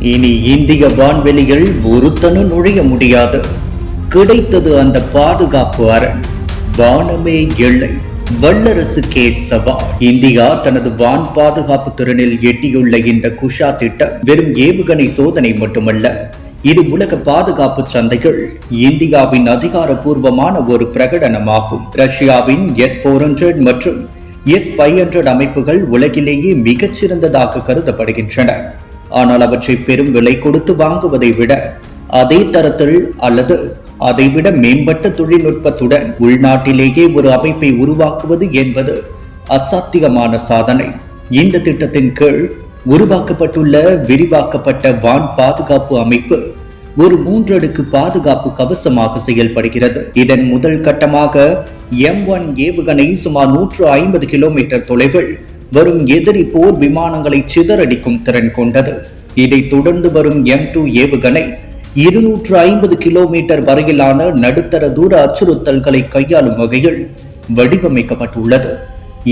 இனி இந்திய வான்வெளியில் ஒருத்தனும் நுழைய முடியாது. கிடைத்தது அந்த பாதுகாப்பு அரண். வானமே எல்லை, வல்லரசுக்கே சவால். இந்தியா தனது வான் பாதுகாப்பு திறனில் எட்டியுள்ள இந்த குஷா திட்டம் வெறும் ஏவுகணை சோதனை மட்டுமல்ல, இது உலக பாதுகாப்பு சந்தைகள் இந்தியாவின் அதிகாரப்பூர்வமான ஒரு பிரகடனமாகும். ரஷ்யாவின் S-400 மற்றும் S-500 அமைப்புகள் உலகிலேயே மிகச்சிறந்ததாக கருதப்படுகின்றன. ஆனால் அவற்றை பெரும் விலை கொடுத்து வாங்குவதை விட அதே தரத்தில் அல்லது அதைவிட மேம்பட்ட தொழில்நுட்பத்துடன் உள்நாட்டிலேயே ஒரு அமைப்பை உருவாக்குவது என்பது அசாத்தியமான சாதனை. இந்த திட்டத்தின் கீழ் உருவாக்கப்பட்டுள்ள விரிவாக்கப்பட்ட வான் பாதுகாப்பு அமைப்பு ஒரு 3 அடுக்கு பாதுகாப்பு கவசமாக செயல்படுகிறது. இதன் முதல் கட்டமாக M1 ஏவுகணை சுமார் 150 கிலோமீட்டர் தொலைவில் வரும் எதிரி போர் விமானங்களை சிதறடிக்கும் திறன் கொண்டது. இதைத் தொடர்ந்து வரும் M2 ஏவுகணை 250 கிலோமீட்டர் வரையிலான நடுத்தர தூர அச்சுறுத்தல்களை கையாளும் வகையில் வடிவமைக்கப்பட்டுள்ளது.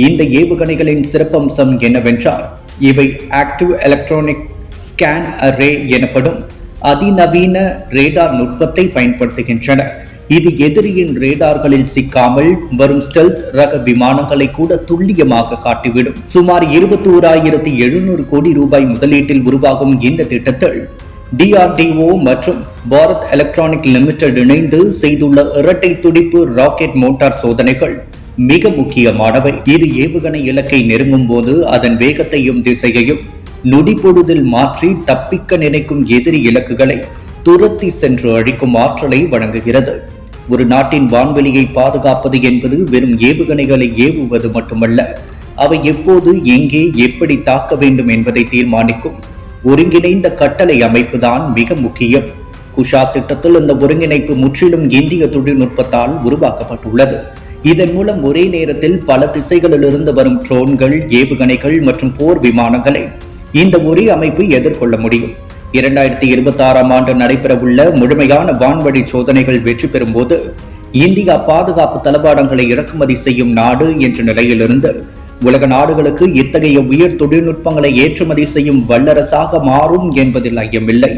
இந்த ஏவுகணைகளின் சிறப்பம்சம் என்னவென்றால், இவை ஆக்டிவ் எலக்ட்ரானிக் ஸ்கேன் அரே எனப்படும் அதிநவீன ரேடார் நுட்பத்தை பயன்படுத்துகின்றன. இது எதிரியின் ரேடார்களில் சிக்காமல் வரும் ஸ்டெல்த் ரக விமானங்களை கூட துல்லியமாக காட்டிவிடும். சுமார் 21,700 கோடி ரூபாய் முதலீட்டில் உருவாகும் இந்த திட்டத்தில் DRDO மற்றும் பாரத் எலக்ட்ரானிக் லிமிடெட் இணைந்து செய்துள்ள இரட்டை துடிப்பு ராக்கெட் மோட்டார் சோதனைகள் மிக முக்கியமானவை. இது ஏவுகணை இலக்கை நெருங்கும் போது அதன் வேகத்தையும் திசையையும் நொடிப்பொழுதில் மாற்றி தப்பிக்க நினைக்கும் எதிரி இலக்குகளை துரத்தி சென்று அழிக்கும் ஆற்றலை வழங்குகிறது. ஒரு நாட்டின் வான்வெளியை பாதுகாப்பது என்பது வெறும் ஏவுகணைகளை ஏவுவது மட்டுமல்ல, அவை எப்போது, எங்கே, எப்படி தாக்க வேண்டும் என்பதை தீர்மானிக்கும் ஒருங்கிணைந்த கட்டளை அமைப்புதான் மிக முக்கியம். குஷா திட்டத்தில் இந்த ஒருங்கிணைப்பு முற்றிலும் இந்திய தொழில்நுட்பத்தால் உருவாக்கப்பட்டுள்ளது. இதன் மூலம் ஒரே நேரத்தில் பல திசைகளிலிருந்து வரும் ட்ரோன்கள், ஏவுகணைகள் மற்றும் போர் விமானங்களை இந்த ஒரே அமைப்பு எதிர்கொள்ள முடியும். 2026ஆம் ஆண்டு நடைபெறவுள்ள முழுமையான வான்வழி சோதனைகள் வெற்றி பெறும்போது இந்தியா பாதுகாப்பு தளவாடங்களை இறக்குமதி செய்யும் நாடு என்ற நிலையிலிருந்து உலக நாடுகளுக்கு இத்தகைய உயர் தொழில்நுட்பங்களை ஏற்றுமதி செய்யும் வல்லரசாக மாறும் என்பதில் ஐயமில்லை.